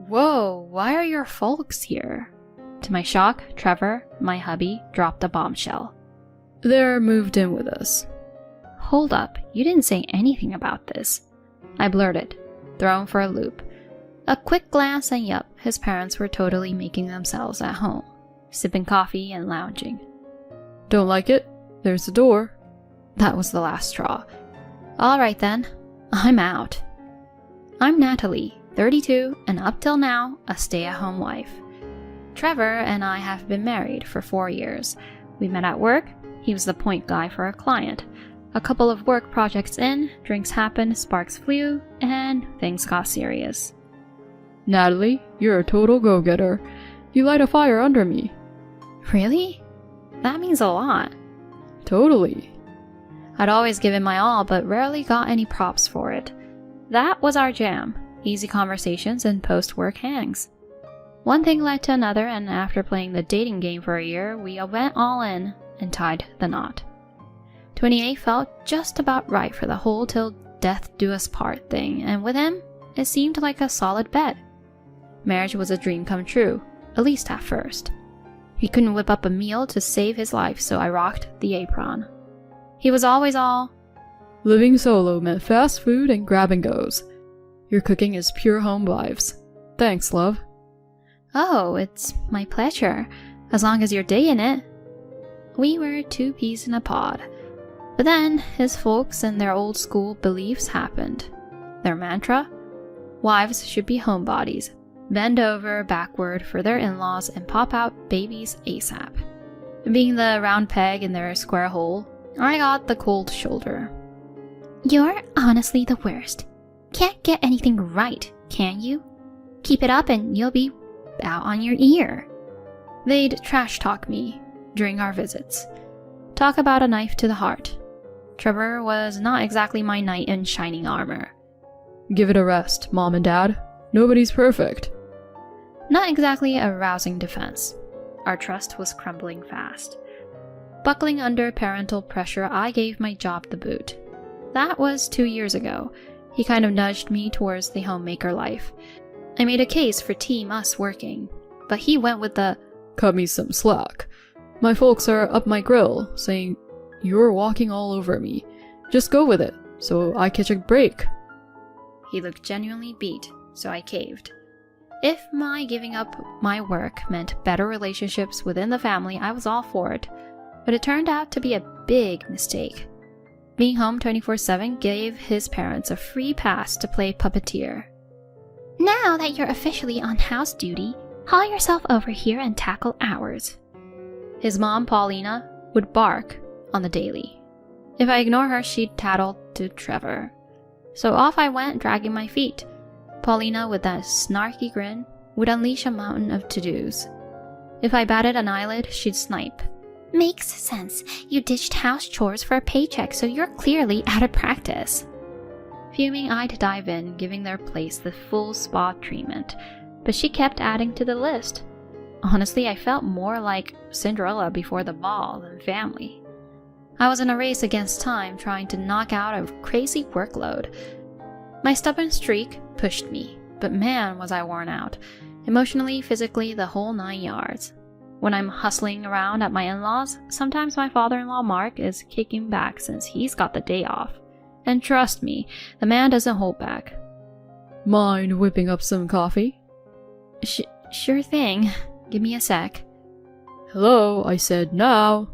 Whoa, why are your folks here? To my shock, Trevor, my hubby, dropped a bombshell. They're moved in with us. Hold up, you didn't say anything about this. I blurted, thrown for a loop. A quick glance and yup, his parents were totally making themselves at home, sipping coffee and lounging. Don't like it? There's the door. That was the last straw. Alright then, I'm out. I'm Natalie, 32, and up till now, a stay-at-home wife. Trevor and I have been married for 4 years. We met at work, he was the point guy for a client. A couple of work projects in, drinks happened, sparks flew, and things got serious. Natalie, you're a total go-getter. You light a fire under me. Really? That means a lot. Totally. I'd always given my all, but rarely got any props for it. That was our jam. Easy conversations and post-work hangs. One thing led to another, and after playing the dating game for a year, we went all in and tied the knot. 28 felt just about right for the whole till death do us part thing, and with him, it seemed like a solid bet. Marriage was a dream come true, at least at first. He couldn't whip up a meal to save his life, so I rocked the apron. He was always all, living solo meant fast food and grab and goes. Your cooking is pure home vibes. Thanks, love. Oh, it's my pleasure, as long as you're digging it. We were 2 peas in a pod. But then, his folks and their old school beliefs happened. Their mantra? Wives should be homebodies, bend over backward for their in-laws and pop out babies ASAP. Being the round peg in their square hole, I got the cold shoulder. You're honestly the worst. Can't get anything right, can you? Keep it up and you'll be out on your ear. They'd trash talk me during our visits. Talk about a knife to the heart. Trevor was not exactly my knight in shining armor. Give it a rest, Mom and Dad. Nobody's perfect. Not exactly a rousing defense. Our trust was crumbling fast. Buckling under parental pressure, I gave my job the boot. That was 2 years ago. He kind of nudged me towards the homemaker life. I made a case for Team Us working, but he went with the cut me some slack. My folks are up my grill, saying, you're walking all over me. Just go with it, so I catch a break. He looked genuinely beat, so I caved. If my giving up my work meant better relationships within the family, I was all for it. But it turned out to be a big mistake. Being home 24/7 gave his parents a free pass to play puppeteer. Now that you're officially on house duty, haul yourself over here and tackle ours. His mom, Paulina, would bark on the daily. If I ignored her, she'd tattle to Trevor. So off I went, dragging my feet. Paulina, with that snarky grin, would unleash a mountain of to-dos. If I batted an eyelid, she'd snipe. Makes sense. You ditched house chores for a paycheck, so you're clearly out of practice. Fuming, I'd dive in, giving their place the full spa treatment, but she kept adding to the list. Honestly, I felt more like Cinderella before the ball than family. I was in a race against time, trying to knock out a crazy workload. My stubborn streak pushed me, but man was I worn out. Emotionally, physically, the whole 9 yards. When I'm hustling around at my in-laws, sometimes my father-in-law Mark is kicking back since he's got the day off. And trust me, the man doesn't hold back. Mind whipping up some coffee? Sure thing. Give me a sec. Hello, I said now.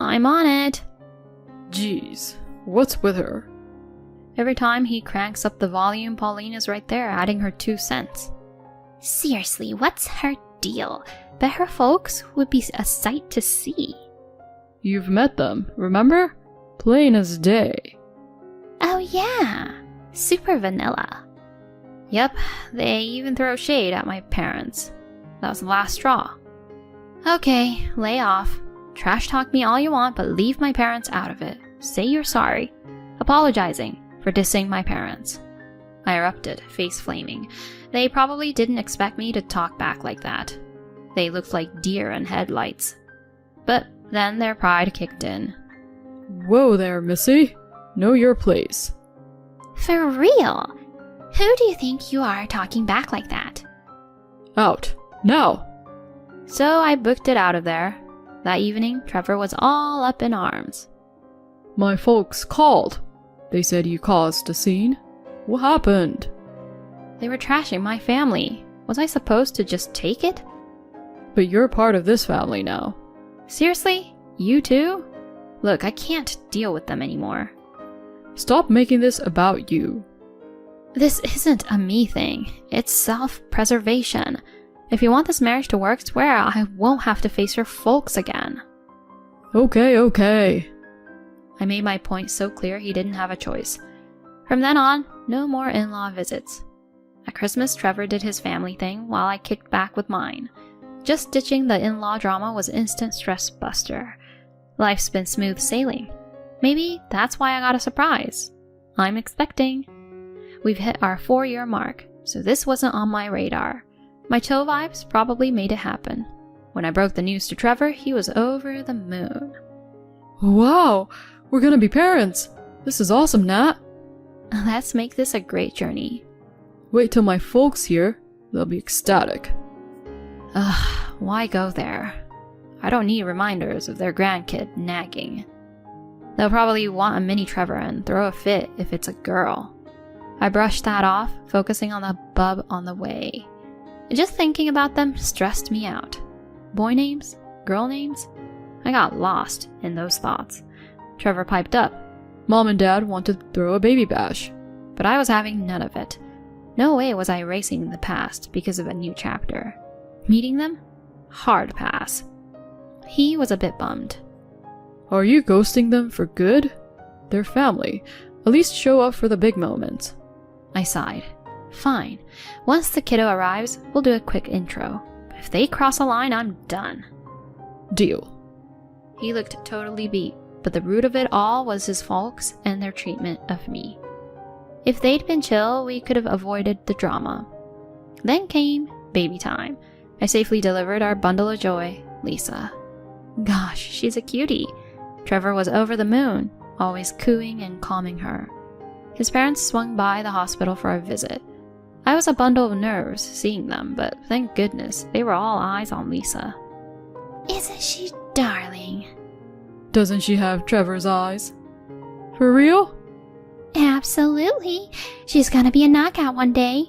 I'm on it. Jeez, what's with her? Every time he cranks up the volume, Paulina's right there, adding her 2 cents. Seriously, what's her deal? Bet her folks would be a sight to see. You've met them, remember? Plain as day. Oh yeah, super vanilla. Yep, they even throw shade at my parents. That was the last straw. Okay, lay off. Trash talk me all you want, but leave my parents out of it. Say you're sorry. Apologizing for dissing my parents. I erupted, face flaming. They probably didn't expect me to talk back like that. They looked like deer in headlights. But then their pride kicked in. Whoa there, Missy. Know your place. For real? Who do you think you are talking back like that? Out. Now! So I booked it out of there. That evening, Trevor was all up in arms. My folks called. They said you caused a scene. What happened? They were trashing my family. Was I supposed to just take it? But you're part of this family now. Seriously? You too? Look, I can't deal with them anymore. Stop making this about you. This isn't a me thing. It's self-preservation. If you want this marriage to work, swear I won't have to face your folks again. Okay. I made my point so clear he didn't have a choice. From then on, no more in-law visits. At Christmas, Trevor did his family thing while I kicked back with mine. Just ditching the in-law drama was instant stress buster. Life's been smooth sailing. Maybe that's why I got a surprise. I'm expecting. We've hit our 4-year mark, so this wasn't on my radar. My chill vibes probably made it happen. When I broke the news to Trevor, he was over the moon. Wow, we're gonna be parents. This is awesome, Nat. Let's make this a great journey. Wait till my folks hear. They'll be ecstatic. Ugh, why go there? I don't need reminders of their grandkid nagging. They'll probably want a mini Trevor and throw a fit if it's a girl. I brushed that off, focusing on the bub on the way. Just thinking about them stressed me out. Boy names? Girl names? I got lost in those thoughts. Trevor piped up. Mom and Dad want to throw a baby bash. But I was having none of it. No way was I erasing the past because of a new chapter. Meeting them? Hard pass. He was a bit bummed. Are you ghosting them for good? They're family. At least show up for the big moments. I sighed. Fine. Once the kiddo arrives, we'll do a quick intro. But if they cross a line, I'm done. Deal. He looked totally beat, but the root of it all was his folks and their treatment of me. If they'd been chill, we could have avoided the drama. Then came baby time. I safely delivered our bundle of joy, Lisa. Gosh, she's a cutie. Trevor was over the moon, always cooing and calming her. His parents swung by the hospital for a visit. I was a bundle of nerves seeing them, but thank goodness they were all eyes on Lisa. Isn't she darling? Doesn't she have Trevor's eyes? For real? Absolutely. She's gonna be a knockout one day.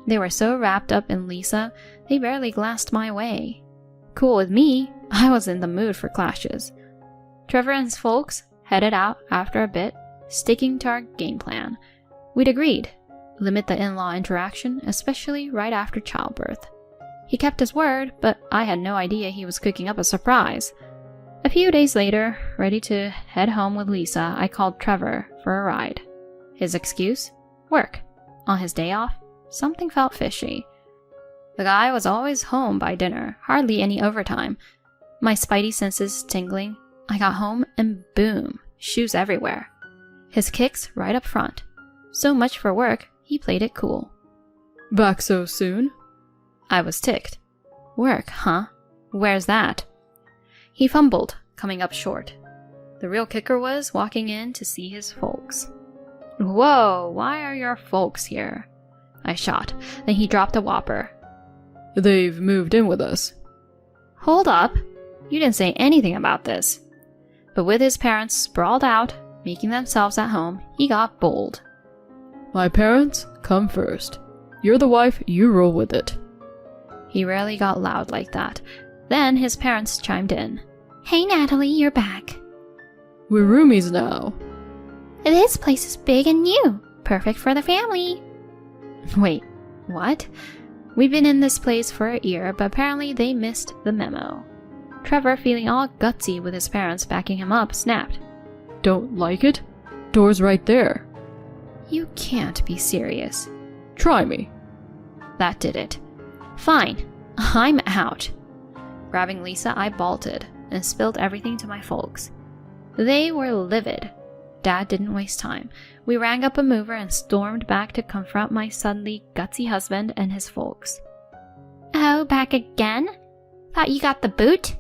They were so wrapped up in Lisa, they barely glanced my way. Cool with me, I was in the mood for clashes. Trevor and his folks headed out after a bit, sticking to our game plan. We'd agreed, limit the in-law interaction, especially right after childbirth. He kept his word, but I had no idea he was cooking up a surprise. A few days later, ready to head home with Lisa, I called Trevor for a ride. His excuse? Work. On his day off, something felt fishy. The guy was always home by dinner, hardly any overtime. My spidey senses tingling, I got home and boom, shoes everywhere. His kicks right up front. So much for work, he played it cool. Back so soon? I was ticked. Work, huh? Where's that? He fumbled, coming up short. The real kicker was walking in to see his folks. Whoa, why are your folks here? I shot. Then he dropped a whopper. They've moved in with us. Hold up. You didn't say anything about this. But with his parents sprawled out, making themselves at home, he got bold. My parents come first. You're the wife, you roll with it. He rarely got loud like that. Then his parents chimed in. Hey Natalie, you're back. We're roomies now. This place is big and new. Perfect for the family. Wait, what? We've been in this place for a year, but apparently they missed the memo. Trevor, feeling all gutsy with his parents backing him up, snapped. Don't like it? Door's right there. You can't be serious. Try me. That did it. Fine, I'm out. Grabbing Lisa, I bolted and spilled everything to my folks. They were livid. Dad didn't waste time. We rang up a mover and stormed back to confront my suddenly gutsy husband and his folks. Oh, back again? Thought you got the boot?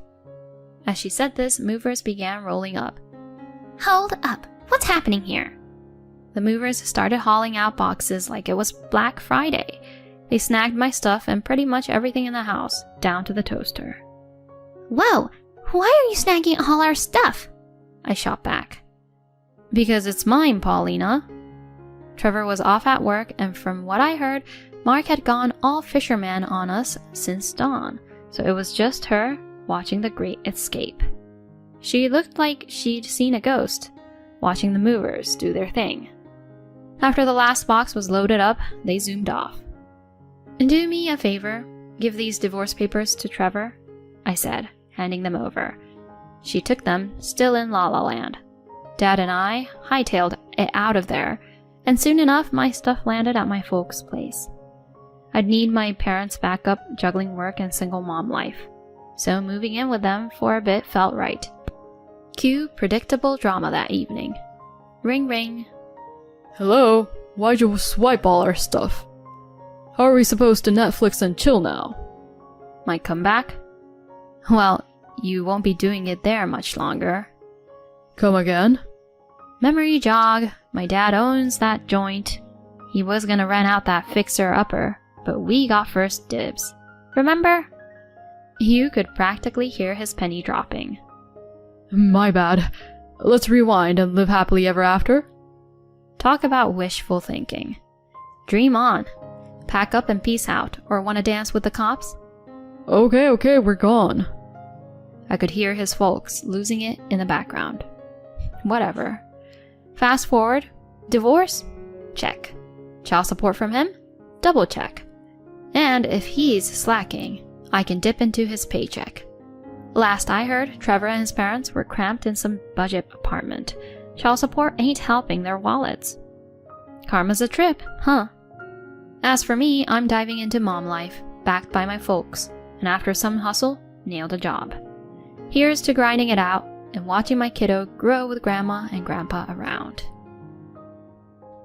As she said this, movers began rolling up. Hold up, what's happening here? The movers started hauling out boxes like it was Black Friday. They snagged my stuff and pretty much everything in the house, down to the toaster. Whoa! Why are you snagging all our stuff? I shot back. Because it's mine, Paulina. Trevor was off at work, and from what I heard, Mark had gone all fisherman on us since dawn, so it was just her watching the great escape. She looked like she'd seen a ghost, watching the movers do their thing. After the last box was loaded up, they zoomed off. Do me a favor, give these divorce papers to Trevor, I said, handing them over. She took them, still in La La Land. Dad and I hightailed it out of there, and soon enough my stuff landed at my folks' place. I'd need my parents' backup juggling work and single mom life, so moving in with them for a bit felt right. Cue predictable drama that evening. Ring ring. Hello? Why'd you swipe all our stuff? How are we supposed to Netflix and chill now? Might come back? Well, you won't be doing it there much longer. Come again? Memory jog. My dad owns that joint. He was gonna rent out that fixer-upper, but we got first dibs. Remember? You could practically hear his penny dropping. My bad. Let's rewind and live happily ever after? Talk about wishful thinking. Dream on. Pack up and peace out, or wanna dance with the cops? Okay, we're gone. I could hear his folks losing it in the background. Whatever. Fast forward. Divorce? Check. Child support from him? Double check. And if he's slacking, I can dip into his paycheck. Last I heard, Trevor and his parents were cramped in some budget apartment. Child support ain't helping their wallets. Karma's a trip, huh? As for me, I'm diving into mom life, backed by my folks, and after some hustle, nailed a job. Here's to grinding it out and watching my kiddo grow with grandma and grandpa around.